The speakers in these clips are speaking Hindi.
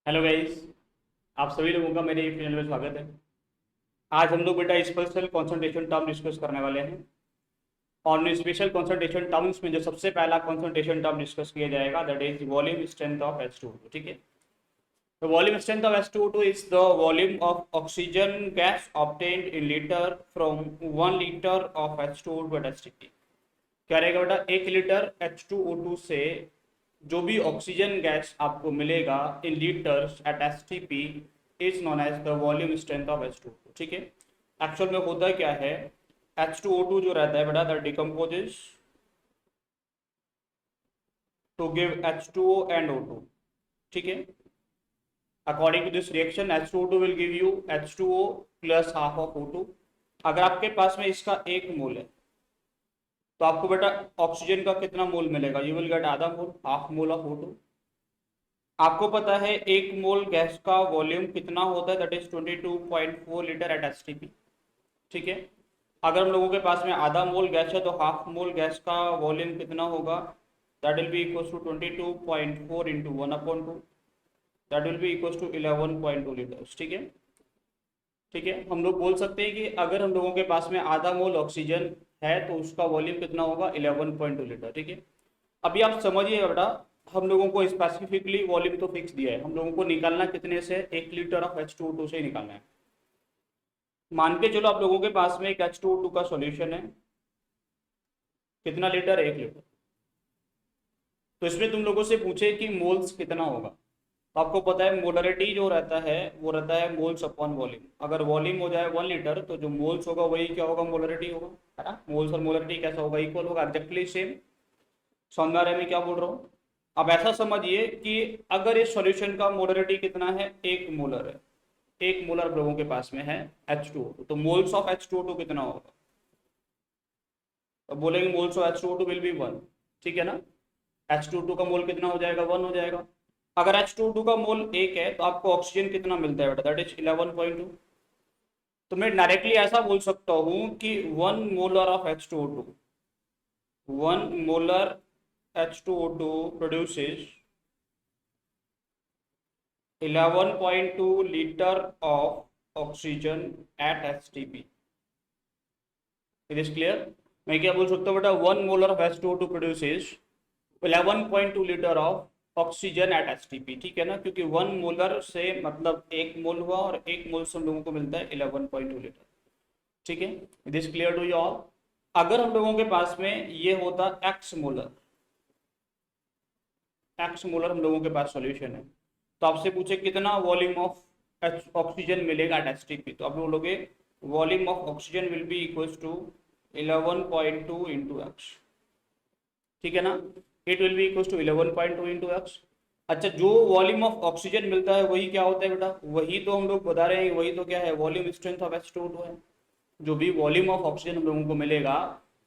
Hello guys. आप सभी लोगों का मेरे चैनल में स्वागत है। आज हम लोग बेटा स्पेशल कंसंट्रेशन टर्म डिस्कस करने वाले हैं। और स्पेशल कंसंट्रेशन टर्म्स में जो सबसे पहला कंसंट्रेशन टर्म डिस्कस किया जाएगा that is volume strength of H2O। ठीक है। The volume strength of H2O is the volume of oxygen gas obtained in liter from 1 liter of H2O at STP। क्या रहेगा बेटा, 1 लीटर H2O2 से जो भी ऑक्सीजन गैस आपको मिलेगा in litres at STP is known as the volume strength of H2O। ठीक है। एक्चुअल में होता क्या है, H2O2 जो रहता है बेटा that decomposes to give H2O and O2। ठीक है। According to this reaction H2O2 will give you H2O plus half of O2। अगर आपके पास में इसका 1 मोल है तो आपको बेटा ऑक्सीजन का कितना मोल मिलेगा, यू विल गेट आधा मोल, हाफ मोल ऑफ O2। आपको पता है 1 मोल गैस का वॉल्यूम कितना होता है, that is 22.4 litre at STP। ठीक है। अगर हम लोगों के पास में आधा मोल गैस है तो हाफ मोल गैस का वॉल्यूम कितना होगा, that will be equal to 22.4 into 1/2, that will be equal to 11.2 litres. ठीक है। ठीक है। हम लोग बोल सकते हैं कि अगर हम लोगों के पास में आधा मोल ऑक्सीजन है तो उसका वॉल्यूम कितना होगा, 11.2 लीटर। ठीक है। अभी आप समझिएगा बेटा, हम लोगों को स्पेसिफिकली वॉल्यूम तो फिक्स दिया है, हम लोगों को निकालना कितने से, 1 लीटर ऑफ H2O2 से ही निकालना है। मान के चलो आप लोगों के पास में एक H2O2 का सॉल्यूशन है, कितना लीटर, 1 लीटर। तो इसमें तुम लोगों से पूछे कि मोल्स कितना होगा, तो आपको पता है मोलरिटी जो रहता है वो रहता है मोल्स अपॉन वॉल्यूम। अगर वॉल्यूम हो जाए 1 लीटर तो जो मोल्स होगा वही क्या होगा, मोलरिटी होगा, है ना। मोल्स और मोलरिटी कैसा होगा, इक्वल होगा, एग्जैक्टली सेम। समझ आ रहा है मैं क्या बोल रहा हूँ। अब ऐसा समझिए कि अगर इस सॉल्यूशन का मोलरिटी कितना है, 1 मोलर है, 1 मोलर लोगों के पास में है H2O2, तो मोल्स ऑफ H2O2 कितना होगा, तो बोलेंगे moles of H2O2 will be 1। ठीक है ना। H2O2 का मोल कितना हो जाएगा, 1 हो जाएगा। अगर H2O2 का मोल 1 है तो आपको ऑक्सीजन कितना मिलता है बेटा, दैट इज 11.2। तो मैं डायरेक्टली ऐसा बोल सकता हूँ कि 1 molar of H2O2, 1 molar H2O2 produces 11.2 liter of oxygen at STP। It is clear. मैं क्या बोल सकता हूँ बेटा, 1 molar of H2O2 produces 11.2 litre of oxygen at STP। ठीक है ना, क्योंकि 1 मोलर से मतलब 1 मोल हुआ और 1 मोल से हम लोगों को मिलता है 11.2 लीटर। ठीक है। It is clear to you all. अगर हम लोगों के पास में ये होता X मोलर, X मोलर हम लोगों के पास सॉल्यूशन है, तो आपसे पूछे कितना वॉल्यूम ऑफ ऑक्सीजन मिलेगा एट STP, तो आप बोलोगे volume of oxygen will be equals to 11.2 into x. ठीक है ना। It will be equals to 11.2 into x. अच्छा, जो वॉल्यूम ऑफ ऑक्सीजन मिलता है वही क्या होता है बेटा, वही तो हम लोग बता रहे हैं, वही तो क्या है, वॉल्यूम स्ट्रेंथ ऑफ H2O2 है। जो भी वॉल्यूम ऑफ ऑक्सीजन हम लोगों को मिलेगा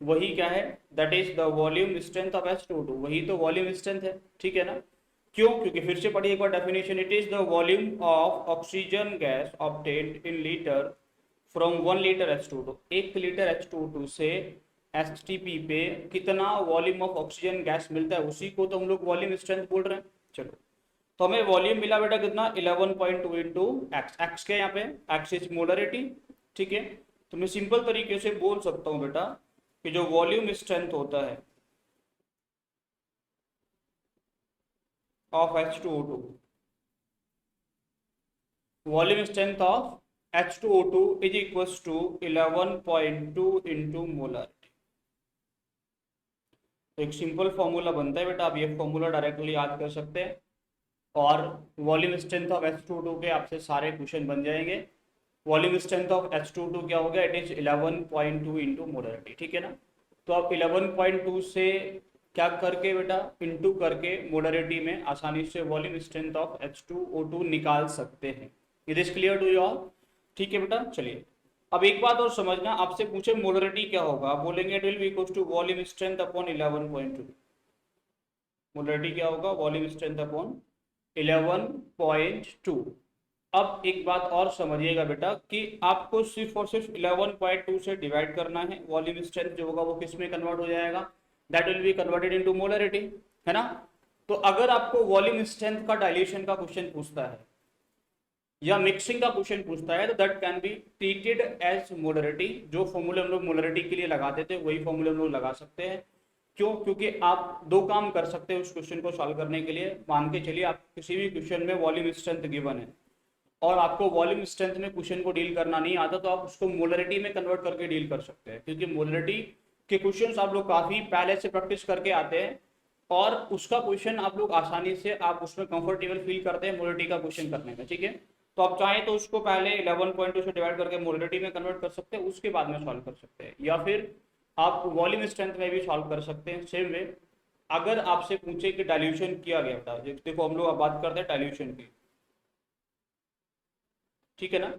वही क्या है, that is the volume strength of H2O2, वही तो वॉल्यूम स्ट्रेंथ है। ठीक है ना। क्यों, क्योंकि फिर से पढ़िए एक बार definition, it is the volume of oxygen gas obtained in litre from 1 litre H2O2, 1 litre H2O2 से STP पे कितना वॉल्यूम ऑफ ऑक्सीजन गैस मिलता है उसी को तो हम लोग वॉल्यूम स्ट्रेंथ बोल रहे हैं। चलो, तो हमें वॉल्यूम मिला बेटा कितना, 11.2 इंटू एक्स, एक्स के यहाँ पे एक्स इज मोलरिटी। ठीक है। तो मैं सिंपल तरीके से बोल सकता हूँ बेटा कि जो वॉल्यूम स्ट्रेंथ होता है of H2O2, volume strength of H2O2 is equals to 11.2 into molarity. तो एक सिंपल फॉर्मूला बनता है बेटा, आप ये फॉर्मूला डायरेक्टली याद कर सकते हैं और वॉल्यूम स्ट्रेंथ ऑफ H2O2 के आपसे सारे क्वेश्चन बन जाएंगे। वॉल्यूम स्ट्रेंथ ऑफ H2O2 क्या हो गया, इट इज 11.2 इंटू मोलरिटी। ठीक है ना। तो आप 11.2 से क्या करके बेटा, इंटू करके मोलरिटी में आसानी से वॉल्यूम स्ट्रेंथ ऑफ H2O2 निकाल सकते हैं। It is clear to you all. ठीक है बेटा। चलिए, अब एक बात और समझना, आपसे पूछे मोलरिटी क्या होगा, आप बोलेंगे it will be equal to volume strength upon 11.2। Molarity क्या होगा, वॉल्यूम स्ट्रेंथ अपॉन 11.2। अब एक बात और समझिएगा बेटा कि आपको सिर्फ और सिर्फ 11.2 से डिवाइड करना है, वॉल्यूम स्ट्रेंथ जो होगा वो किस में कन्वर्ट हो जाएगा, that will be converted into molarity, है ना। तो अगर आपको वॉल्यूम स्ट्रेंथ का डाइल्यूशन का क्वेश्चन पूछता है या मिक्सिंग का क्वेश्चन पूछता है तो that can be treated as molarity. जो फॉर्मूले हम लोग मोलरिटी के लिए लगाते थे वही फॉर्मूले हम लोग लगा सकते हैं। क्यों? क्योंकि आप दो काम कर सकते हैं उस क्वेश्चन को सॉल्व करने के लिए। मान के चलिए आप किसी भी क्वेश्चन में वॉल्यूम स्ट्रेंथ गिवन है और आपको वॉल्यूम स्ट्रेंथ में क्वेश्चन को डील करना नहीं आता, तो आप उसको मोलरिटी में कन्वर्ट करके डील कर सकते हैं, क्योंकि मोलरिटी के क्वेश्चंस आप लोग काफी पहले से प्रैक्टिस करके आते हैं और उसका क्वेश्चन आप लोग आसानी से आप उसमें कंफर्टेबल फील करते हैं मोलरिटी का क्वेश्चन करने में। ठीक है, तो आप चाहें तो उसको पहले 11.2 से डिवाइड करके मोलरिटी में कन्वर्ट कर सकते हैं, उसके बाद में सॉल्व कर सकते हैं, या फिर आप वॉल्यूम स्ट्रेंथ में भी सॉल्व कर सकते हैं। सेम वे अगर आपसे पूछे कि डाइल्यूशन किया गया था, देखो हम लोग अब बात करते हैं डाइल्यूशन की, ठीक है ना।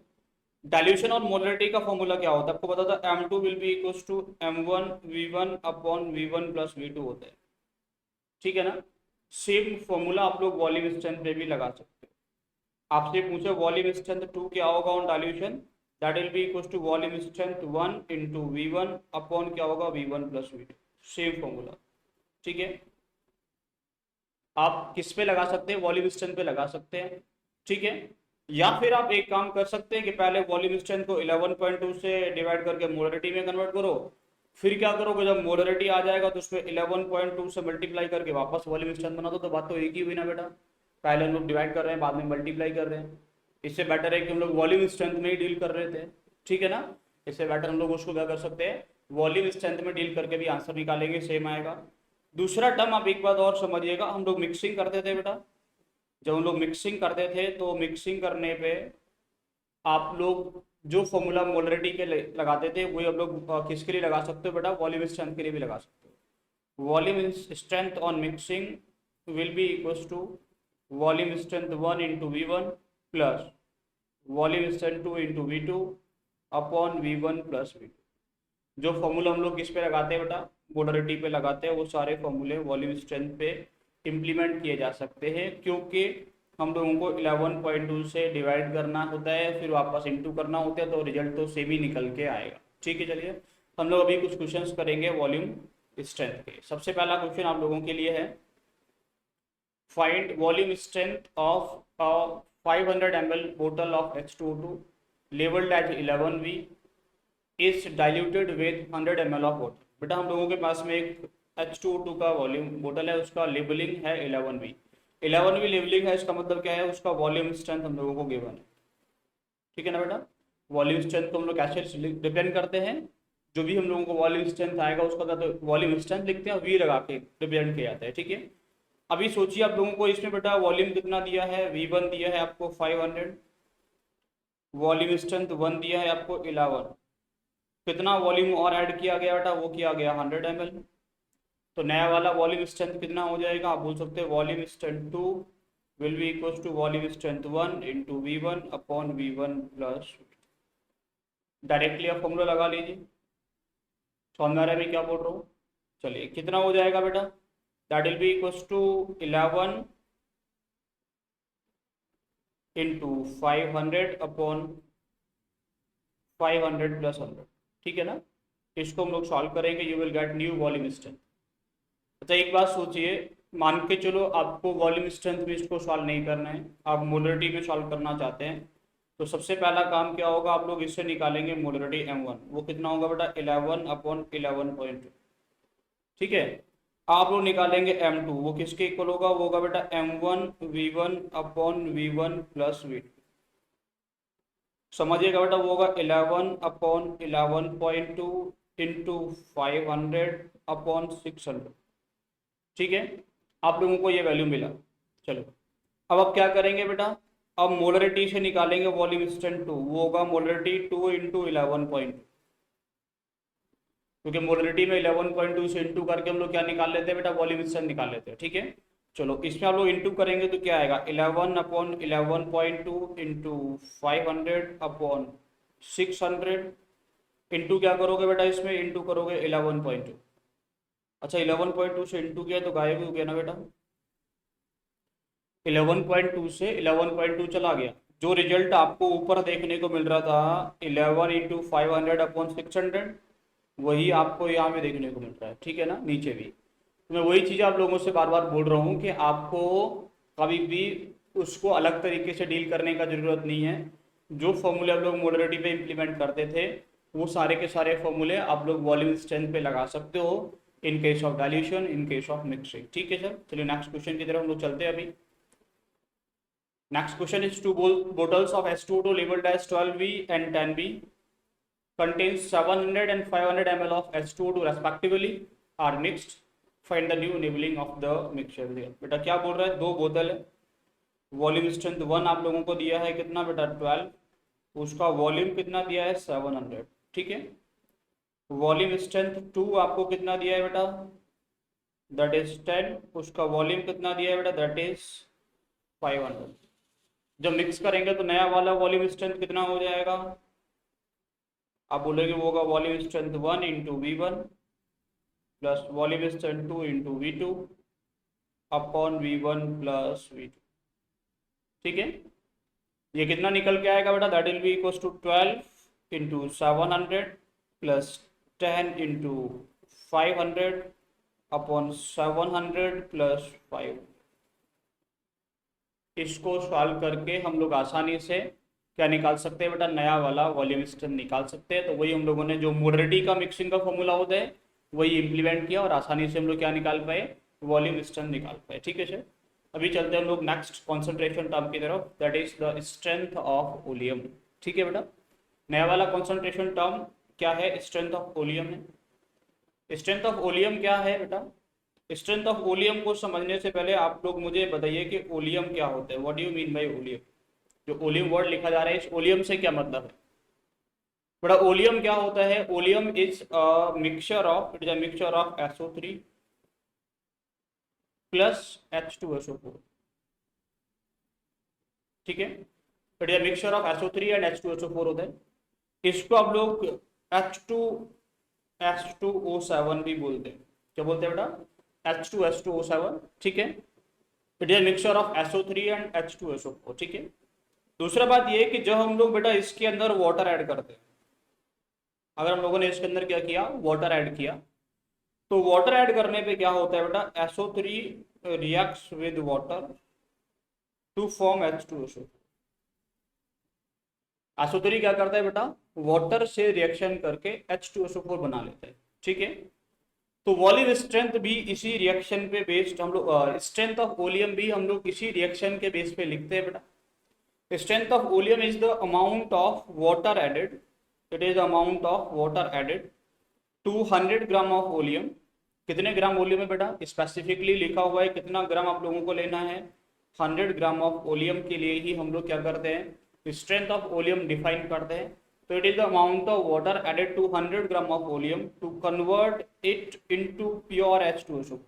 डाइल्यूशन और मोलरिटी का फॉर्मूला क्या होता है आपको पता था, M2 will be equals to M1 V1 upon V1 plus V2 होता है, ठीक है ना। सेम फॉर्मूला आप लोग वॉल्यूम स्ट्रेंथ पे भी लगा सकते हैं। आपसे पूछे वॉल्यूम स्ट्रेंथ 2 क्या होगा on dilution, that will be equals to volume strength 1 into V1 upon क्या होगा V1 plus V2। Same formula, ठीक है। आप किस पे लगा सकते हैं, वॉल्यूम स्ट्रेंथ पे लगा सकते हैं, ठीक है। या फिर आप एक काम कर सकते हैं कि पहले वॉल्यूम स्ट्रेंथ को 11.2 से डिवाइड करके मोलरिटी में कन्वर्ट करो, फिर क्या करोगे जब मोलरिटी आ जाएगा तो उसमें 11.2 से मल्टीप्लाई करके वापस वॉल्यूम स्ट्रेंथ बना दो। तो बात तो एक ही हुई ना बेटा, पहले हम लोग डिवाइड कर रहे हैं बाद में मल्टीप्लाई कर रहे हैं। इससे बेटर है कि हम लोग वॉल्यूम स्ट्रेंथ में ही डील कर रहे थे, ठीक है ना। इससे बेटर हम लोग उसको क्या कर सकते हैं, वॉल्यूम स्ट्रेंथ में डील करके भी आंसर निकालेंगे, सेम आएगा। दूसरा टर्म आप एक बात और समझिएगा, हम लोग मिक्सिंग करते थे बेटा, जब हम लोग मिक्सिंग करते थे तो मिक्सिंग करने पे आप लोग जो फॉर्मूला मोलरिटी के लगाते थे वही आप लोग किसके लिए लगा सकते हो बेटा, वॉल्यूम स्ट्रेंथ के लिए भी लगा सकते हो। Volume strength on mixing will be equals to volume strength 1 into V1 plus volume strength 2 into V2 upon V1 plus V2। जो फॉर्मूला हम लोग किस पे लगाते हैं बेटा, मोलरिटी पे लगाते हैं, वो सारे फॉर्मूले वॉल्यूम स्ट्रेंथ पे इम्प्लीमेंट किए जा सकते हैं, क्योंकि हम लोगों को 11.2 से डिवाइड करना होता है फिर वापस इंटू करना होता है, तो रिजल्ट तो सेम ही निकल के आएगा। ठीक है, चलिए हम लोग अभी कुछ क्वेश्चंस करेंगे वॉल्यूम स्ट्रेंथ के। सबसे पहला क्वेश्चन आप लोगों के लिए है, find volume strength of 500 ml बोतल of H2O2 labelled as 11V is diluted with 100 ml of water. बेटा हम लोगों के पास में एक H2O2 का वॉल्यूम बोतल है, उसका लेबलिंग है 11V। 11V लेबलिंग है, इसका मतलब क्या है, उसका वॉल्यूम स्ट्रेंथ हम लोगों को गिवन है, ठीक है ना बेटा। वॉल्यूम स्ट्रेंथ को हम लोग कैसे डिपेंड करते हैं, जो भी हम लोगों को वॉल्यूम स्ट्रेंथ आएगा उसका तो वॉल्यूम स्ट्रेंथ लिखते हैं, वी लगा के रिप्रेजेंट किया जाता है, ठीक है। अभी सोचिए आप लोगों को इसमें बेटा वॉल्यूम कितना दिया है, V1 दिया है आपको 500, वॉल्यूम स्ट्रेंथ 1 दिया है आपको 11, कितना वॉल्यूम और ऐड किया गया बेटा, वो किया गया 100 ml। तो नया वाला वॉल्यूम स्ट्रेंथ कितना हो जाएगा, आप बोल सकते हैं volume strength 2 will be equals to volume strength 1 into V1 upon V1 plus. Directly आप फॉर्मूला लगा लीजिए, समझ में आ रहा है मैं क्या बोल रहा हूँ। चलिए कितना हो जाएगा बेटा, that will be equals to 11 into 500 upon 500 plus 100, ठीक है ना। इसको हम लोग सॉल्व करेंगे, you will get new volume strength. अच्छा एक बात सोचिए, मान के चलो आपको वॉल्यूम स्ट्रेंथ में इसको सॉल्व नहीं करना है, आप मोलरिटी में सॉल्व करना चाहते हैं, तो सबसे पहला काम क्या होगा, आप लोग इससे निकालेंगे मोलरिटी M1, वो कितना होगा बेटा 11 अपॉन 11.2, ठीक है। आप लोग निकालेंगे M2, वो किसके इक्वल होगा, वो होगा बेटा M1 V1 upon V1 plus V2। समझिएगा बेटा वो होगा 11 अपॉन 11.2 इंटू 500 अपॉन 600, ठीक है। आप लोगों को ये वैल्यू मिला। चलो अब आप क्या करेंगे बेटा, अब मोलरिटी से निकालेंगे वॉल्यूम स्ट्रेंथ 2, वो होगा मोलरिटी 2 इंटू 11.2, क्योंकि मोलरिटी में 11.2 से इंटू करके हम लोग क्या निकाल लेते हैं बेटा, वॉल्यूम स्ट्रेंथ निकाल लेते हैं, ठीक है। चलो इसमें आप लोग इंटू करेंगे तो क्या आएगा 11 अपॉन 11.2 इंटू 500 अपॉन 600 इंटू क्या करोगे बेटा, इसमें इंटू करोगे 11.2। अच्छा 11.2 से इंटू किया तो गायब हो गया ना बेटा, 11.2 से 11.2 चला गया। जो रिजल्ट आपको ऊपर देखने को मिल रहा था 11 इंटू 500 अपॉन 600, वही आपको यहाँ में देखने को मिल रहा है, ठीक है ना, नीचे भी। तो मैं वही चीज़ आप लोगों से बार बार बोल रहा हूँ कि आपको कभी भी उसको अलग तरीके से डील करने का ज़रूरत नहीं है। जो फॉर्मूले आप लोग मोलरिटी पे इम्प्लीमेंट करते थे वो सारे के सारे फॉर्मूले आप लोग वॉल्यूम स्ट्रेंथ पे लगा सकते हो, in case of dilution, in case of mixing. ठीक है सर, चलिए नेक्स्ट क्वेश्चन की तरफ हम लोग चलते हैं अभी। Next question is two bottles of H2O2 labeled as 12V and 10V contains 700 and 500 ml of H2O2 respectively are mixed. Find the new enabling of the mixture here। बेटा क्या बोल रहा है, दो बोतल है, वॉल्यूम स्ट्रेंथ 1 आप लोगों को दिया है कितना बेटा 12, उसका वॉल्यूम कितना दिया है 700। ठीक है, वॉल्यूम स्ट्रेंथ 2 आपको कितना दिया है बेटा, दैट इज 10, उसका वॉल्यूम कितना दिया है बेटा, दैट इज 500। जब मिक्स करेंगे तो नया वाला वॉल्यूम स्ट्रेंथ कितना हो जाएगा, आप बोलोगे वो होगा volume strength 1 into V1 plus volume strength 2 into V2 upon V1 plus V2। ठीक है, ये कितना निकल के आएगा बेटा, that will be equal to 12 into 700 plus 10 into 500 upon 700 plus 5। इसको सॉल्व करके हम लोग आसानी से क्या निकाल सकते हैं बेटा, नया वाला वॉल्यूम स्ट्रेंथ निकाल सकते हैं। तो वही हम लोगों ने जो मोलरिटी का मिक्सिंग का फॉर्मूला होता है वही इम्प्लीमेंट किया और आसानी से हम लोग क्या निकाल पाए, वॉल्यूम स्ट्रेंथ निकाल पाए। ठीक है सर, अभी चलते हैं हम लोग नेक्स्ट कॉन्सेंट्रेशन टर्म की तरफ, that is the strength of oleum. ठीक है बेटा, नया वाला कॉन्सेंट्रेशन टर्म क्या है, स्ट्रेंथ ऑफ ओलियम है। स्ट्रेंथ ऑफ ओलियम क्या है बेटा, स्ट्रेंथ ऑफ ओलियम को समझने से पहले आप लोग मुझे बताइए कि ओलियम क्या होता है, what do you mean by oleum. जो ओलियम वर्ड लिखा जा रहा है इस ओलियम से क्या मतलब है बड़ा, ओलियम क्या होता है, oleum is a mixture of, it is a mixture of SO3 plus H2SO4। ठीक है, it is a mixture of SO3 and H2SO4 होता है। इसको आप लोग H2SO7 भी बोलते हैं। क्या बोलते हैं बेटा, H2SO7। ठीक है, it is a mixture of SO3 and H2SO4। ठीक है, दूसरा बात ये है कि जब हम लोग बेटा इसके अंदर वाटर ऐड करते हैं, अगर हम लोगों ने इसके अंदर क्या किया, वाटर ऐड किया, तो वाटर ऐड करने पे क्या होता है बेटा, SO3 reacts with water to form H2SO। SO3 क्या करता है बेटा, वाटर से रिएक्शन करके H2SO4 बना लेता है। ठीक है, तो वॉल्यूम स्ट्रेंथ भी इसी रिएक्शन पे बेस्ड हम लोग, स्ट्रेंथ ऑफ वॉल्यूम भी हम लोग इसी रिएक्शन के बेस पे लिखते हैं बेटा। Strength of oleum is the amount of water added. It is the amount of water added to 100 gram of oleum. कितने ग्राम ओलियम है बेटा, स्पेसिफिकली लिखा हुआ है कितना ग्राम आप लोगों को लेना है, 100 ग्राम ऑफ ओलियम के लिए ही हम लोग क्या करते हैं, स्ट्रेंथ ऑफ ओलियम डिफाइन करते हैं। तो it is the amount of water added to 100 gram of oleum to convert it into pure H2SO।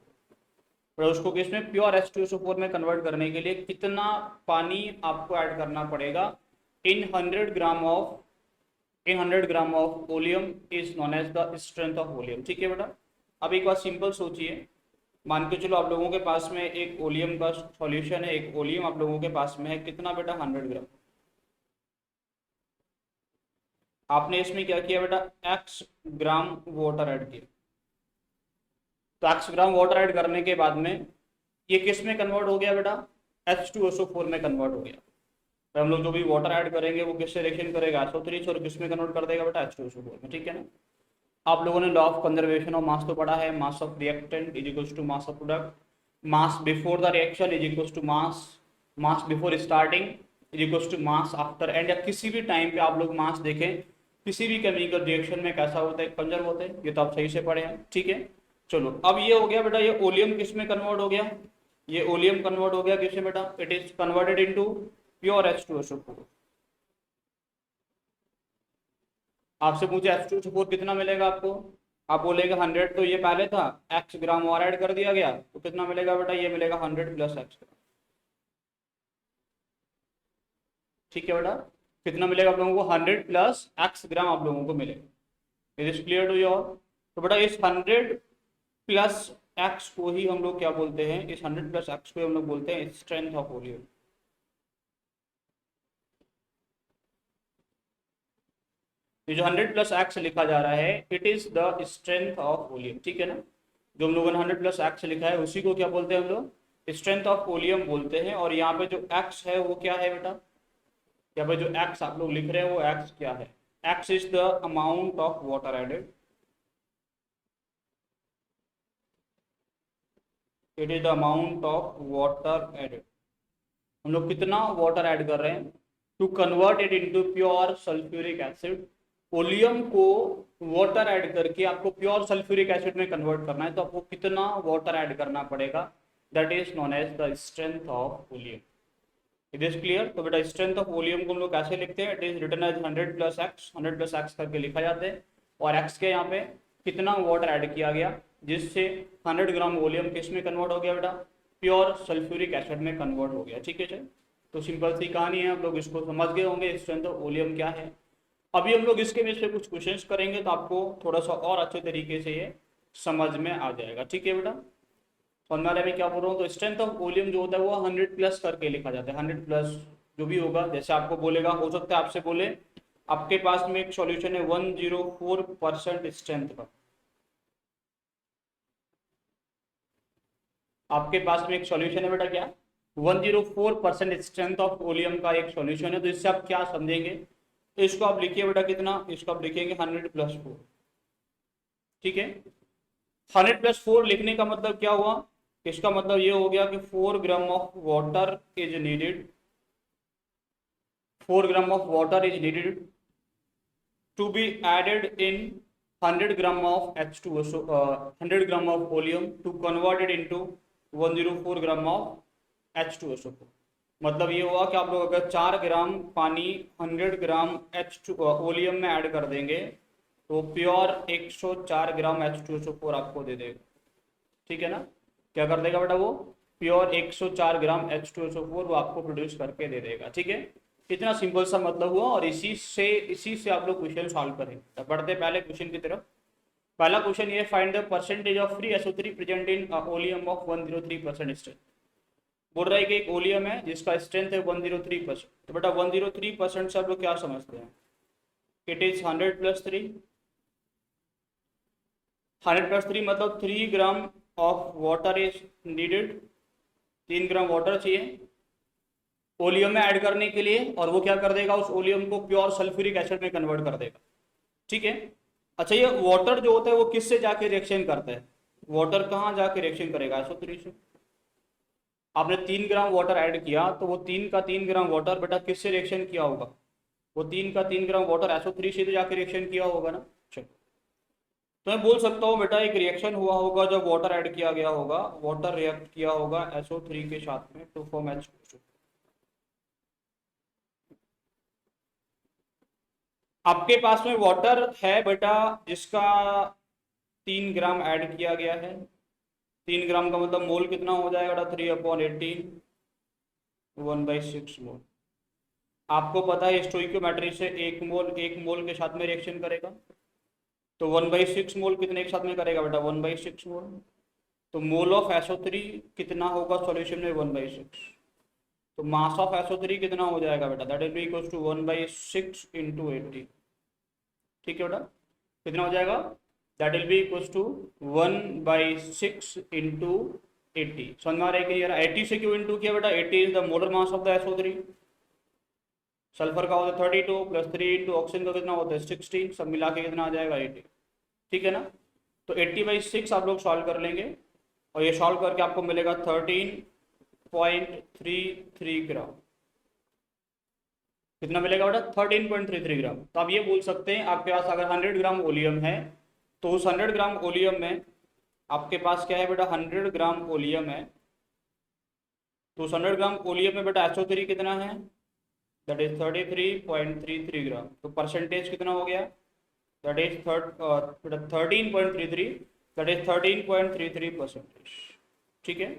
और उसको किसमें, प्योर H2SO4 में कन्वर्ट करने के लिए कितना पानी आपको ऐड करना पड़ेगा, in 100 gram of oleum is known as the strength of oleum. ठीक है बेटा, अब एक बात सिंपल सोचिए, मान के चलो आप लोगों के पास में एक ओलियम का सॉल्यूशन है, एक ओलियम आप लोगों के पास में है कितना बेटा, 100 ग्राम। आपने इसमें क्या किया बेटा, x ग्राम वाटर ऐड किया, तो x ग्राम वाटर ऐड करने के बाद में ये किस में कन्वर्ट हो गया बेटा, H2SO4 में कन्वर्ट हो गया। तो हम लोग जो भी वाटर ऐड करेंगे वो किससे रिएक्शन करेगा, SO3 और किस में कन्वर्ट कर देगा बेटा, H2SO4 में। ठीक है ना, आप लोगों ने law of conservation of mass तो पढ़ा है, mass of reactant is equals to mass of product, mass before the reaction is equals to mass, mass before starting is equals to mass after end. या किसी भी टाइम पे आप लोग मास देखें किसी भी केमिकल रिएक्शन में कैसा होता है, कंजर्व होता है, ये तो आप सही से पढ़े हैं। ठीक है, चलो अब ये हो गया बेटा, ये ओलियम किस में कन्वर्ट हो गया, ये ओलियम कन्वर्ट हो गया किसमें बेटा, it is converted into pure H2SO4। आपसे पूछे H2SO4 कितना मिलेगा आपको, आप बोलेंगे 100, तो ये पहले था, x ग्राम और ऐड कर दिया गया तो कितना मिलेगा बेटा, ये मिलेगा 100 प्लस x। ठीक है बेटा, कितना मिलेगा आप लोगों को, 100 प्लस x ग्राम आप लोगों को मिलेगा। Is it clear to your. तो बेटा इस 100 प्लस x को ही हम लोग क्या बोलते हैं, इस 100 प्लस x को हम लोग बोलते हैं स्ट्रेंथ ऑफ वॉल्यूम। ये जो 100 प्लस x लिखा जा रहा है, it is the strength of volume. ठीक है ना, जो हम लोगों ने 100 प्लस एक्स लिखा है उसी को क्या बोलते हैं हम लोग, स्ट्रेंथ ऑफ वॉल्यूम बोलते हैं। और यहाँ पे जो एक्स है वो क्या है बेटा, यहाँ पे जो एक्स आप लोग लिख रहे हैं वो एक्स क्या है, x is the amount of water added, it is the amount of water added. हम लोग कितना वाटर ऐड कर रहे हैं to convert it into pure sulphuric acid. Volume को वाटर ऐड करके आपको प्योर सल्फ्यूरिक एसिड में कन्वर्ट करना है, तो आपको कितना वाटर ऐड करना पड़ेगा, that is known as the strength of volume. It is clear. तो बेटा स्ट्रेंथ ऑफ वॉल्यूम को हम लोग कैसे लिखते हैं, it is written as 100 plus x, 100 plus x करके लिखा जाता है। और एक्स के यहाँ पे कितना वाटर ऐड किया गया, जिससे 100 ग्राम वॉल्यूम किस में कन्वर्ट हो गया बेटा, प्योर सल्फ्यूरिक एसिड में कन्वर्ट हो गया। ठीक है सर, तो सिंपल सी कहानी है, आप लोग इसको समझ गए होंगे स्ट्रेंथ ऑफ वॉल्यूम क्या है। अभी हम लोग इसके बेस पे कुछ क्वेश्चंस करेंगे तो आपको थोड़ा सा और अच्छे तरीके से ये समझ में आ जाएगा। ठीक है बेटा, समझ में मैं क्या बोल रहा हूँ। तो स्ट्रेंथ ऑफ वॉल्यूम जो होता है वो 100 प्लस करके लिखा जाता है, 100 प्लस जो भी होगा, जैसे आपको बोलेगा, हो सकता है आपसे बोले आपके पास में एक सॉल्यूशन है 104% स्ट्रेंथ का, आपके पास में एक सॉल्यूशन है बेटा क्या, 104% स्ट्रेंथ ऑफ वॉल्यूम का एक सॉल्यूशन है। तो इससे आप क्या समझेंगे, तो इसको आप लिखिए बेटा कितना, इसको आप लिखेंगे 100 प्लस 4। ठीक है, 100 प्लस 4 लिखने का मतलब क्या हुआ, इसका मतलब ये हो गया कि 4 gram of water is needed, 4 gram of water is needed to be added in 100 gram of H2O, 100 gram of volume to convert it into 104 gram of H2SO4। मतलब ये हुआ कि आप लोग अगर 4 ग्राम पानी 100 ग्राम H2 वॉल्यूम में ऐड कर देंगे तो प्योर 104 ग्राम H2SO4 आपको दे देगा। ठीक है ना, क्या कर देगा बेटा, वो प्योर 104 ग्राम H2SO4 वो आपको प्रोड्यूस करके दे देगा। ठीक है, इतना सिंपल सा मतलब हुआ, और इसी से आप लोग क्वेश्चन सॉल्व करेंगे। तो बढ़ते पहले क्वेश्चन की तरफ। पहला क्वेश्चन ये, find the percentage of free SO3 present in volume of 103% strength. बोल रहा है कि एक वॉल्यूम है जिसका स्ट्रेंथ है 103%। तो बेटा 103% से आप लोग क्या समझते हैं, इट इज 100 प्लस 3, 100 प्लस 3 मतलब 3 ग्राम of water is needed, 3 gram water चाहिए वॉल्यूम में ऐड करने के लिए, और वो क्या कर देगा, उस वॉल्यूम को प्योर सल्फ्यूरिक एसिड में कन्वर्ट कर देगा। ठीक है, अच्छा ये वाटर जो होता है वो किससे जाके रिएक्शन करता है, वाटर कहाँ जाके रिएक्शन करेगा, SO3 से। आपने 3 ग्राम वाटर ऐड किया तो वो 3 का 3 ग्राम वाटर बेटा किससे रिएक्शन किया होगा, वो 3 का 3 ग्राम वाटर SO3 से तो जाके रिएक्शन किया होगा ना। चलो, तो मैं बोल सकता हूँ बेटा एक रिएक्शन हुआ होगा जब वाटर ऐड किया गया होगा, वाटर रिएक्ट किया होगा SO3 के साथ में टू फॉर्म H2। आपके पास में वाटर है बेटा जिसका 3 ग्राम ऐड किया गया है, 3 ग्राम का मतलब मोल कितना हो जाएगा बेटा, 3/18, 1/6 मोल। आपको पता है स्टोइकियोमेट्री से एक मोल के साथ में रिएक्शन करेगा, तो 1/6 मोल कितने के साथ में करेगा बेटा, 1/6 मोल। तो मोल ऑफ SO3 कितना होगा सॉल्यूशन में, 1/6। तो मास ऑफ SO3 कितना हो जाएगा बेटा, that will be equal to 1/6 into 80। ठीक है बेटा, कितना हो जाएगा, that will be equal to 1/6 into 80। समझ में आ रहा है कि यार 80 से क्यों इंटू किया बेटा, 80 is the molar mass of the SO3। Sulphur का होता है 32 प्लस 3 इंटू ऑक्सीजन का कितना होता है 16, सब मिला के कितना आ जाएगा 80। ठीक है ना, तो 80/6 आप लोग सॉल्व कर लेंगे, और ये सॉल्व करके आपको मिलेगा 13.33 ग्राम। कितना मिलेगा बेटा, 13.33 ग्राम। तो आप ये बोल सकते हैं आपके पास अगर 100 ग्राम वॉल्यूम है तो उस 100 ग्राम वॉल्यूम में आपके पास क्या है बेटा, 100 ग्राम वॉल्यूम है, तो उस 100 ग्राम वॉल्यूम में बेटा SO3 कितना है, दैट इज 33.33 ग्राम। तो परसेंटेज कितना हो गया, दैट इज 13.33, दैट इज 13.33%। ठीक है,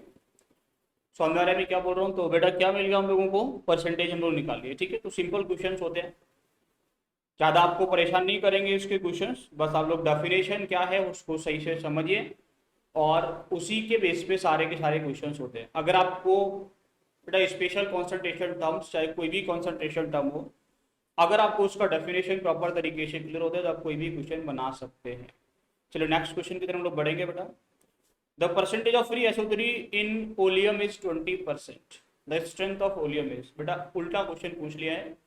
समझ आ रहा है मैं क्या बोल रहा हूँ। तो बेटा क्या मिल गया हम लोगों को, परसेंटेज हम लोग निकाल लिए। ठीक है, तो सिंपल क्वेश्चंस होते हैं, ज़्यादा आपको परेशान नहीं करेंगे इसके क्वेश्चंस, बस आप लोग डेफिनेशन क्या है उसको सही से समझिए, और उसी के बेस पे सारे के सारे क्वेश्चंस होते हैं। अगर आपको बेटा स्पेशल कॉन्सेंट्रेशन टर्म्स, चाहे कोई भी कॉन्सेंट्रेशन टर्म हो, अगर आपको उसका डेफिनेशन प्रॉपर तरीके से क्लियर होता है तो आप कोई भी क्वेश्चन बना सकते हैं। चलो नेक्स्ट क्वेश्चन की तरफ हम लोग बढ़ेंगे बेटा। The percentage of free SO3 in oleum is 20%। The strength of oleum is, बेटा उल्टा क्वेश्चन पूछ लिया है।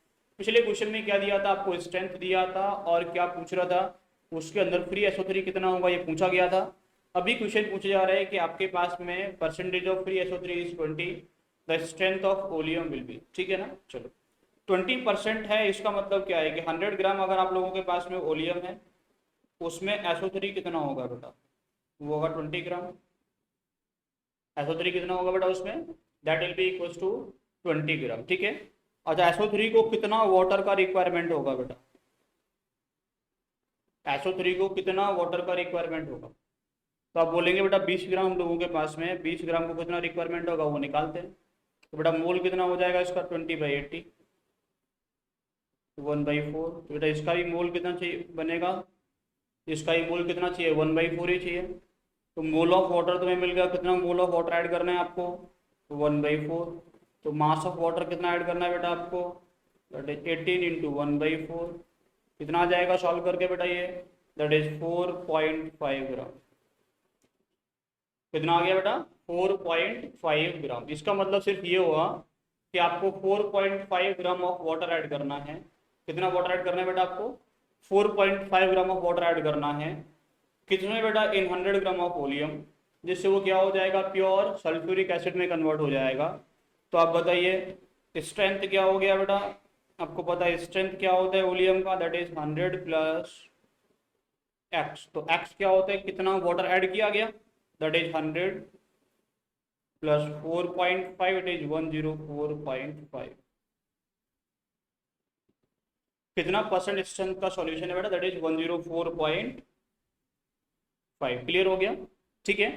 पिछले क्वेश्चन में क्या दिया था आपको, स्ट्रेंथ दिया था, और क्या पूछ रहा था, उसके अंदर फ्री SO3 कितना होगा ये पूछा गया था। अभी क्वेश्चन पूछा जा रहा है कि आपके पास में percentage of free SO3 is 20, the strength of oleum will be, ठीक है ना। चलो 20% है, इसका मतलब क्या है कि 100 ग्राम अगर आप लोगों के पास में ओलियम है, उसमें SO3 कितना होगा बेटा, वो होगा 20 ग्राम। SO3 कितना होगा बेटा उसमें, that will be equal to 20 gram, ठीक है। अच्छा SO3 को कितना वाटर का रिक्वायरमेंट होगा बेटा, SO3 को कितना वाटर का रिक्वायरमेंट होगा, तो आप बोलेंगे बेटा 20 ग्राम हम लोगों के पास में है, 20 ग्राम को कितना रिक्वायरमेंट होगा वो निकालते हैं। तो बेटा मोल कितना हो जाएगा इसका, 20/80, 1/4। तो बेटा इसका भी मोल कितना चाहिए बनेगा, इसका ही मोल कितना चाहिए, 1/4 ही चाहिए। तो मोल ऑफ वाटर तुम्हें मिल गया, कितना मोल ऑफ वाटर ऐड करना है आपको, 1/4। तो मास ऑफ वाटर कितना ऐड करना है बेटा आपको, दैट इज 18 इंटू 1/4। कितना आ जाएगा सॉल्व करके बेटा ये, दैट इज 4.5 ग्राम। कितना आ गया बेटा, 4.5 ग्राम। इसका मतलब सिर्फ ये हुआ कि आपको 4.5 ग्राम ऑफ वाटर ऐड करना है। कितना वाटर ऐड करना है बेटा आपको, 4.5 ग्राम ऑफ वाटर ऐड करना है। कितने बेटा, इन 100 ग्राम ऑफ ओलियम, जिससे वो क्या हो जाएगा, प्योर सल्फ्यूरिक एसिड में कन्वर्ट हो जाएगा। तो आप बताइए स्ट्रेंथ क्या हो गया बेटा, आपको पता है स्ट्रेंथ क्या होता है ओलियम का, दैट इज 100 प्लस एक्स। तो एक्स क्या होता है, कितना वाटर ऐड किया गया, that is 100 plus 4.5, it is 104.5। कितना परसेंट स्ट्रेंथ का सॉल्यूशन है बेटा, दैट इज 104.5। क्लियर हो गया, ठीक है।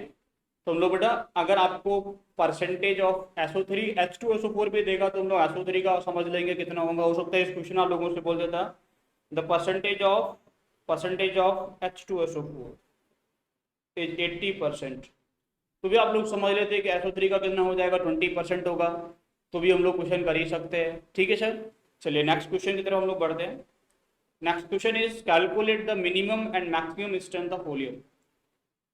तो हम लोग बेटा अगर आपको परसेंटेज ऑफ SO3 H2SO4 पे देगा तो हम लोग SO3 का समझ लेंगे कितना होगा। हो सकता है इस क्वेश्चन आप लोगों से बोल देता the percentage of H2SO4 is 80%, तो भी आप लोग समझ लेते हैं कि SO3 का कितना हो जाएगा, 20% होगा। तो भी हम लोग क्वेश्चन कर ही सकते हैं, ठीक है सर। चलिए नेक्स्ट क्वेश्चन की तरफ हम लोग बढ़ते हैं। Next question is calculate the minimum and maximum strength of volume.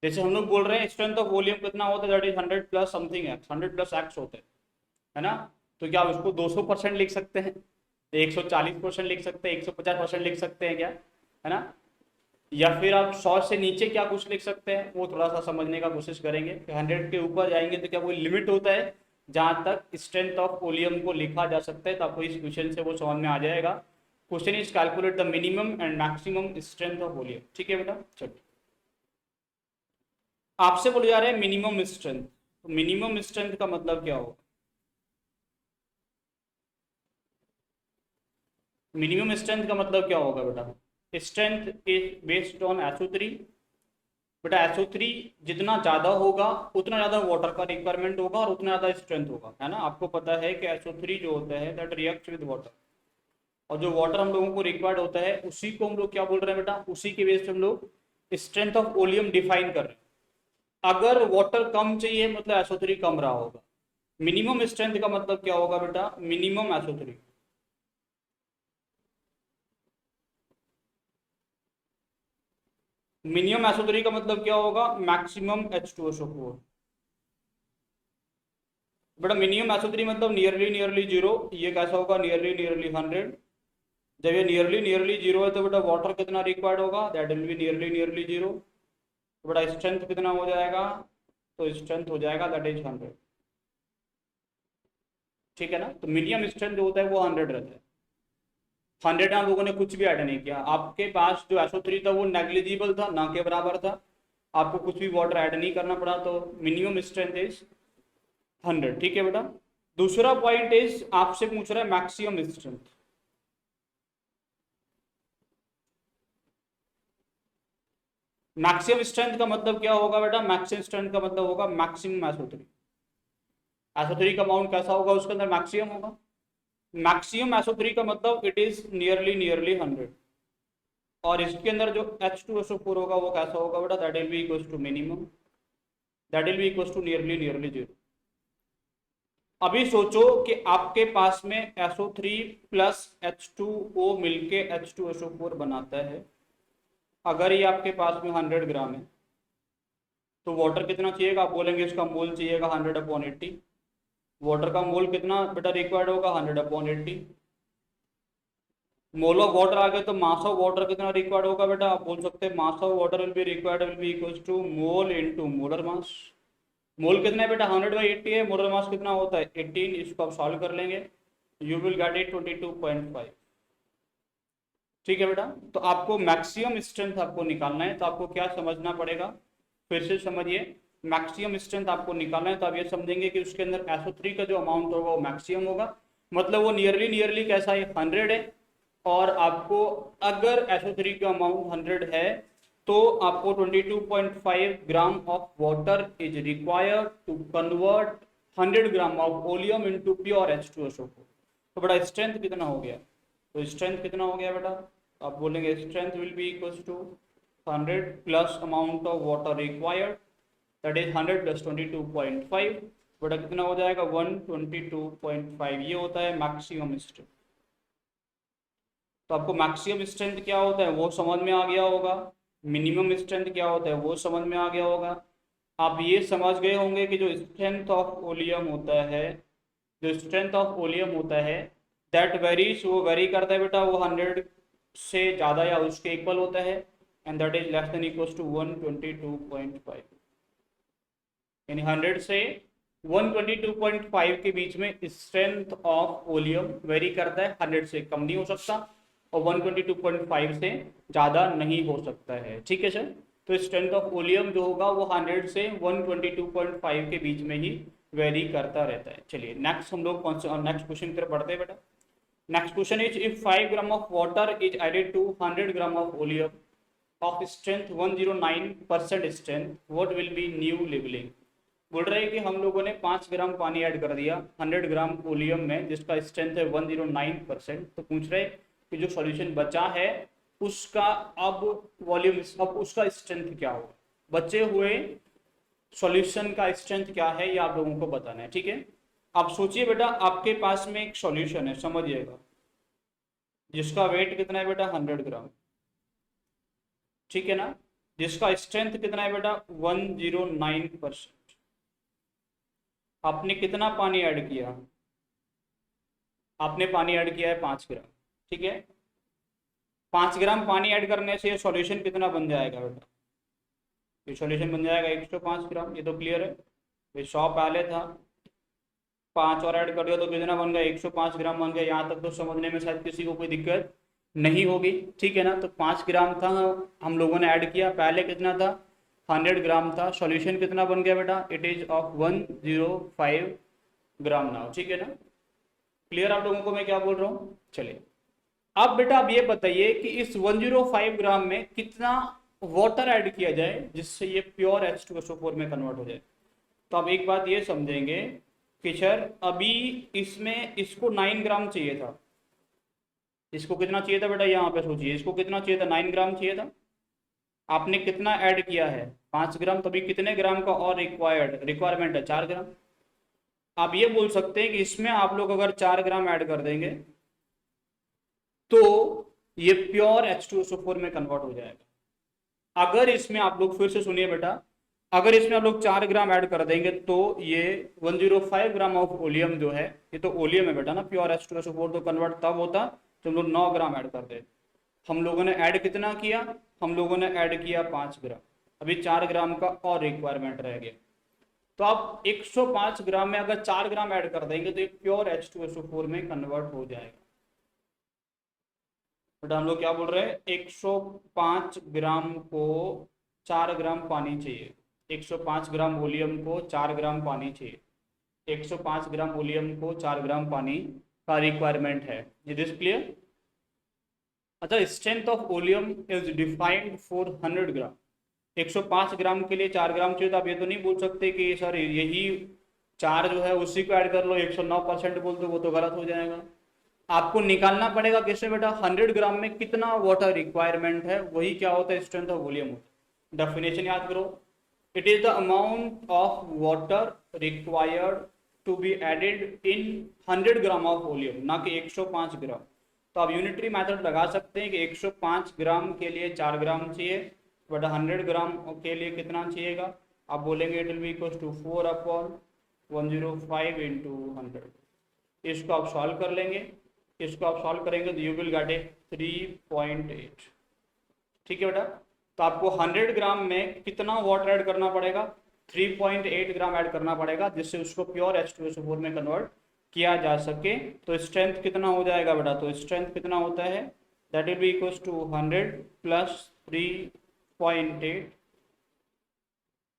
जैसे हम लोग बोल रहे हैं स्ट्रेंथ ऑफ वॉल्यूम कितना होता है, that is 100 plus something x, 100 plus x होते हैं, है ना। तो क्या उसको 200% लिख सकते हैं, 140% लिख सकते हैं, 150% लिख सकते हैं क्या, है ना। या फिर आप 100 से नीचे क्या कुछ लिख सकते हैं, वो थोड़ा सा समझने का कोशिश करेंगे। 100 के ऊपर जाएंगे तो क्या कोई लिमिट होता है जहां तक स्ट्रेंथ ऑफ वॉल्यूम को लिखा जा सकता है, तो आपको इस क्वेश्चन से वो समझ में आ जाएगा। Question is calculate the minimum and maximum strength of volume, ठीक है बेटा। चलिए आपसे बोले जा रहे हैं मिनिमम स्ट्रेंथ, तो मिनिमम स्ट्रेंथ का मतलब क्या होगा, मिनिमम स्ट्रेंथ का मतलब क्या होगा बेटा, strength is based on SO3। बेटा SO3 जितना ज्यादा होगा उतना ज्यादा वाटर का रिक्वायरमेंट होगा और उतना ज्यादा स्ट्रेंथ होगा, है ना। आपको पता है कि SO3 जो होता है दैट रिएक्ट विद वाटर, और जो वाटर हम लोगों को रिक्वायर्ड होता है उसी को हम लोग क्या बोल रहे हैं बेटा, उसी के बेस पे हम लोग स्ट्रेंथ ऑफ वॉल्यूम डिफाइन कर रहे हैं। अगर वाटर कम चाहिए मतलब SO3 कम रहा होगा। मिनिमम स्ट्रेंथ का मतलब क्या होगा बेटा, मिनिमम SO3, मिनिमम SO3 का मतलब क्या होगा, मैक्सिमम H2SO4। बेटा मिनिमम SO3 मतलब नियरली नियरली जीरो, ये कैसा होगा, नियरली नियरली 100। जब ये नियरली नियरली जीरो है तो बेटा वाटर कितना रिक्वायर्ड होगा, that will be nearly nearly zero. तो बेटा स्ट्रेंथ कितना हो जाएगा, तो स्ट्रेंथ हो जाएगा दैट इज 100, ठीक है ना। तो मिनिमम स्ट्रेंथ जो होता है वो 100 रहता है। 100 आप लोगों ने कुछ भी ऐड नहीं किया, आपके पास जो SO3 था वो नेग्लिजिबल था, ना के बराबर था, आपको कुछ भी वाटर ऐड नहीं करना पड़ा, तो मिनिमम स्ट्रेंथ इज 100, ठीक है बेटा। दूसरा पॉइंट इज आपसे पूछ रहा है मैक्सिमम स्ट्रेंथ। मैक्सिमम स्ट्रेंथ का मतलब क्या होगा बेटा, मैक्सिमम स्ट्रेंथ का मतलब होगा मैक्सिमम SO3। SO3 का अमाउंट कैसा होगा, उसके अंदर मैक्सिमम होगा। मैक्सिमम SO3 का मतलब इट इज नियरली नियरली 100, और इसके अंदर जो H2SO4 होगा वो कैसा होगा बेटा, that will be equals to minimum, that will be equals to nearly nearly zero. अभी सोचो कि आपके पास में SO3 प्लस H2O मिलके H2SO4 बनाता है। अगर ये आपके पास में 100 ग्राम है, तो वाटर कितना चाहिएगा, आप बोलेंगे इसका मोल चाहिएगा 100/80। वाटर का मोल कितना बेटा रिक्वायर्ड होगा 100/80। मोल ऑफ वाटर आ गया तो मास ऑफ वाटर कितना रिक्वायर्ड होगा बेटा, आप बोल सकते हैं mass of water will be required will be equal to mole into molar mass. Mole कितना है बेटा 100/80 है, मोलर मास कितना होता है 18। इसको आप सॉल्व कर लेंगे, यू विल गेट इट 22.5। ठीक है बेटा, तो आपको मैक्सिमम स्ट्रेंथ आपको निकालना है, तो आपको क्या समझना पड़ेगा, फिर से समझिए। मैक्सिमम स्ट्रेंथ आपको निकालना है तो आप ये समझेंगे कि उसके अंदर SO3 का जो अमाउंट होगा वो मैक्सिमम होगा, मतलब वो नियरली कैसा है 100 है। और आपको अगर SO3 का अमाउंट 100 है तो आपको 22.5 gram of water is required to convert 100 gram of oleum into pure H2SO4। तो बड़ा स्ट्रेंथ कितना हो गया, तो स्ट्रेंथ कितना हो गया बेटा, आप बोलेंगे strength will be equal to 100 plus amount of water required, that is 100 plus 22.5, बेटा कितना हो जाएगा 122.5। ये होता है मैक्सिमम स्ट्रेंथ। तो आपको मैक्सिमम स्ट्रेंथ क्या होता है वो समझ में आ गया होगा, मिनिमम स्ट्रेंथ क्या होता है वो समझ में आ गया होगा। आप ये समझ गए होंगे कि जो स्ट्रेंथ ऑफ ओलियम होता है, जो स्ट्रेंथ ऑफ ओलियम होता है दैट वेरीज, वो वेरी करता है बेटा, वो 100 से ज़्यादा या उसके इक्वल होता है, and that is less than equal to 122.5। यानी 100 से 122.5 के बीच में स्ट्रेंथ ऑफ ओलियम वेरी करता है, 100 से कम नहीं हो सकता और 122.5 से ज़्यादा नहीं हो सकता है। ठीक है सर, तो स्ट्रेंथ ऑफ ओलियम जो होगा वो 100 से 122.5 के बीच में ही वेरी करता रहता है। चलिए नेक्स्ट हम लोग नेक्स्ट क्वेश्चन की तरफ बढ़ते हैं बेटा। Next question is if 5 gram of water is added to 100 gram of oleum of strength 109% strength, what will be new labelling. बोल रहे हैं कि हम लोगों ने 5 ग्राम पानी ऐड कर दिया 100 ग्राम ओलियम में जिसका स्ट्रेंथ है 109%। तो पूछ रहे कि जो सॉल्यूशन बचा है उसका अब वॉल्यूम, अब उसका स्ट्रेंथ क्या होगा, बचे हुए सॉल्यूशन का स्ट्रेंथ क्या है ये आप लोगों को बताना है। ठीक है, आप सोचिए बेटा आपके पास में एक सॉल्यूशन है, समझिएगा, जिसका वेट कितना है बेटा 100 ग्राम, ठीक है ना, जिसका स्ट्रेंथ कितना है बेटा 109%। आपने कितना पानी ऐड किया, आपने पानी ऐड किया है 5 ग्राम, ठीक है। 5 ग्राम पानी ऐड करने से ये सॉल्यूशन कितना बन जाएगा बेटा, ये सॉल्यूशन बन जाएगा 105 ग्राम। ये तो क्लियर है, ये 100 पहले था, 5 और ऐड कर दिया तो कितना बन गया 105 ग्राम बन गया। यहाँ तक तो समझने में शायद किसी को कोई दिक्कत नहीं होगी, ठीक है ना। तो 5 ग्राम था हम लोगों ने ऐड किया, पहले कितना था 100 ग्राम था, सॉल्यूशन कितना बन गया बेटा, it is of 105 gram now, ठीक है ना। क्लियर आप लोगों को मैं क्या बोल रहा हूँ। चलिए अब बेटा आप ये बताइए कि इस 105 ग्राम में कितना वाटर ऐड किया जाए जिससे ये प्योर H2SO4 में कन्वर्ट हो जाए। तो आप एक बात ये समझेंगे कि सर अभी इसमें इसको 9 ग्राम चाहिए था, इसको कितना चाहिए था बेटा, यहाँ पे सोचिए इसको कितना चाहिए था 9 ग्राम चाहिए था, आपने कितना ऐड किया है 5 ग्राम, तभी कितने ग्राम का और रिक्वायरमेंट है 4 ग्राम। आप ये बोल सकते हैं कि इसमें आप लोग अगर 4 ग्राम ऐड कर देंगे तो ये प्योर H2SO4 में कन्वर्ट हो जाएगा। अगर इसमें आप लोग फिर से सुनिए बेटा, अगर इसमें आप लोग 4 ग्राम ऐड कर देंगे तो ये 105 ग्राम ऑफ ओलियम जो है, ये तो ओलियम है बेटा ना, प्योर H2SO4 तो कन्वर्ट तब होता तो हम लोग 9 ग्राम ऐड कर दे। हम लोगों ने ऐड कितना किया, हम लोगों ने ऐड किया 5 ग्राम, अभी 4 ग्राम का और रिक्वायरमेंट रह गया। तो आप 105 ग्राम में अगर 4 ग्राम ऐड कर देंगे तो एक प्योर H2SO4 में कन्वर्ट हो जाएगा। बेटा हम लोग क्या बोल रहे हैं, 105 ग्राम को 4 ग्राम पानी चाहिए, 105 ग्राम वोलियम को 4 ग्राम पानी चाहिए, 105 ग्राम वोलियम को 4 ग्राम पानी का रिक्वायरमेंट है। Is this clear. अच्छा, strength of volume is defined for 100 gram, 105 gram के लिए 4 ग्राम चाहिए। तो आप ये तो नहीं बोल सकते कि सर यही 4 जो है उसी को ऐड कर लो 109% बोल दो, वो तो गलत हो जाएगा। आपको निकालना पड़ेगा किससे बेटा, 100 ग्राम में कितना वाटर रिक्वायरमेंट है, वही क्या होता है स्ट्रेंथ ऑफ वॉल्यूम होता है। डेफिनेशन याद करो, it is the amount of water required to be added in 100 gram of volume, ना कि 105 ग्राम। तो आप यूनिटरी मेथड लगा सकते हैं कि 105 ग्राम के लिए 4 ग्राम चाहिए, बट 100 ग्राम के लिए कितना चाहिएगा आप बोलेंगे it will be equal to 4/105 into 100। इसको आप सॉल्व कर लेंगे, इसको आप सॉल्व करेंगे तो यू विल गेट ए 3.8। ठीक है बेटा, तो आपको 100 ग्राम में कितना वाटर ऐड करना पड़ेगा? 3.8 ग्राम ऐड करना पड़ेगा, जिससे उसको प्योर H2SO4 में कन्वर्ट किया जा सके। तो स्ट्रेंथ कितना हो जाएगा बेटा? तो स्ट्रेंथ कितना होता है? That will be equal to 100 plus 3.8,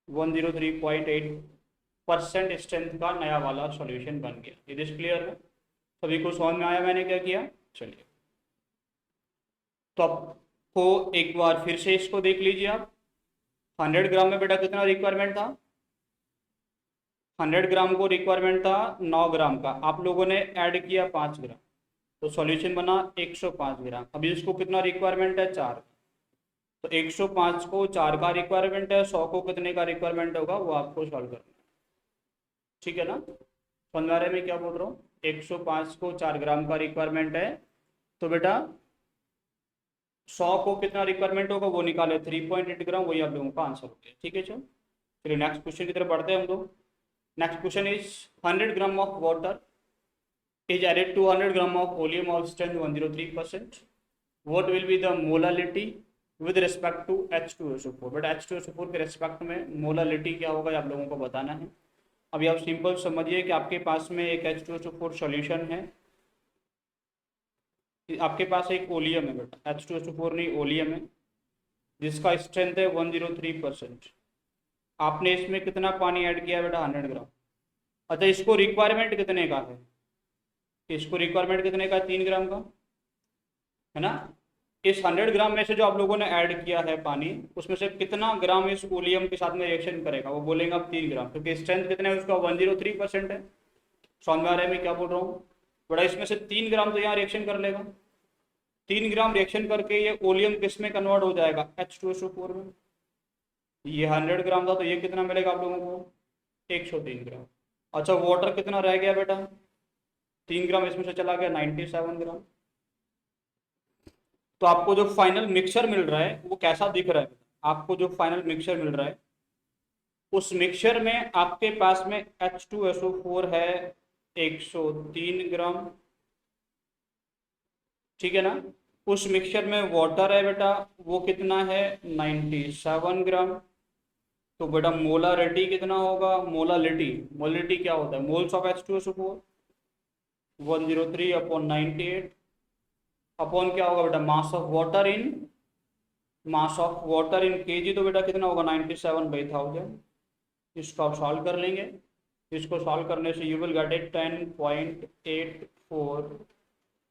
103.8% strength का नया वाला सॉल्यूशन बन गया। इट इज क्लियर है? सभी को समझ में आया मैंने क्या किया? चलिए, तो आपको एक बार फिर से इसको देख लीजिए आप। 100 ग्राम में बेटा कितना रिक्वायरमेंट था? 100 ग्राम को रिक्वायरमेंट था 9 ग्राम का, आप लोगों ने ऐड किया 5 ग्राम, तो सॉल्यूशन बना 105 ग्राम। अभी इसको कितना रिक्वायरमेंट है? 4। तो 105 को 4 का रिक्वायरमेंट है, 100 को कितने का रिक्वायरमेंट होगा वो आपको सॉल्व करना है। ठीक है ना? समझ आ रहे में क्या बोल रहा हूँ? 105 को 4 ग्राम का रिक्वायरमेंट है, तो बेटा 100 को कितना रिक्वायरमेंट होगा वो निकाले, 3.8 ग्राम, वही आप लोगों का आंसर हो गया। ठीक है, चलो चलिए नेक्स्ट क्वेश्चन की तरफ बढ़ते हैं हम लोग। Next question is 100 gram of water is added to 100 gram of oleum of strength 103%. What will be the molality with respect to H2SO4? But H2SO4 के रेस्पेक्ट में मोलालिटी क्या होगा ये आप लोगों को बताना है। अभी आप सिंपल समझिए कि आपके पास में एक H2SO4 सॉल्यूशन है, आपके पास एक ओलियम है बेटा, H2SO4 नहीं ओलियम है, जिसका स्ट्रेंथ है 103%। आपने इसमें कितना पानी ऐड किया बेटा? 100 ग्राम। अच्छा, इसको रिक्वायरमेंट कितने का है? इसको रिक्वायरमेंट कितने का? 3 ग्राम का, है ना? इस 100 ग्राम में से जो आप लोगों ने ऐड किया है पानी, उसमें से कितना ग्राम इस ओलियम के साथ में रिएक्शन करेगा? वो बोलेंगे आप 3 ग्राम, क्योंकि स्ट्रेंथ कितना है उसका? 103% है। समझ में आ रहा है मैं क्या बोल रहा हूँ? बड़ा इसमें से 3 ग्राम तो यहाँ रिएक्शन कर लेगा, 3 ग्राम रिएक्शन करके ये ओलियम किस में कन्वर्ट हो जाएगा? H2SO4 में। ये 100 ग्राम था, तो ये कितना मिलेगा आप लोगों को? 103 ग्राम। अच्छा, वाटर कितना रह गया बेटा? 3 ग्राम इसमें से चला गया, 97 ग्राम। तो आपको जो फाइनल मिक्सचर मिल रहा है वो कैसा दिख रहा है? आपको जो फाइनल मिक्सचर मिल रहा है, उस मिक्सचर में आपके पास में H2SO4 है 103 ग्राम, ठीक है ना? उस मिक्सचर में वाटर है बेटा, वो कितना है? 97 ग्राम। तो बेटा मोलारिटी कितना होगा? मोलालिटी क्या होता है? मोल्स ऑफ H2SO4 103/98 अपॉन क्या होगा बेटा? मास ऑफ वाटर इन केजी। तो बेटा कितना होगा? 97/1000। इसको आप सॉल्व कर लेंगे, इसको सॉल्व करने से यू विल गेट इट 10.84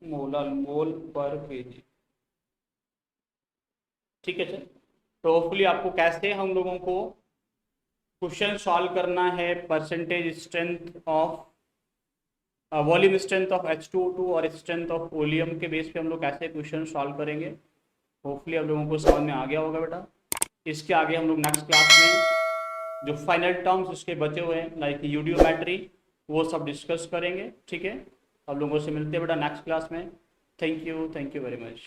मोल पर केजी। ठीक है सर? तो होपफुली आपको कैसे हम लोगों को क्वेश्चन सॉल्व करना है, percentage strength of volume strength of H2O2 और स्ट्रेंथ ऑफ ओलियम के बेस पे हम लोग कैसे क्वेश्चन सॉल्व करेंगे, होपफुली आप लोगों को समझ में आ गया होगा बेटा। इसके आगे हम लोग नेक्स्ट क्लास में जो फाइनल टर्म्स इसके बचे हुए हैं लाइक यूडियोमेट्री, वो सब डिस्कस करेंगे। ठीक है, आप लोगों से मिलते हैं बेटा नेक्स्ट क्लास में। Thank you very much.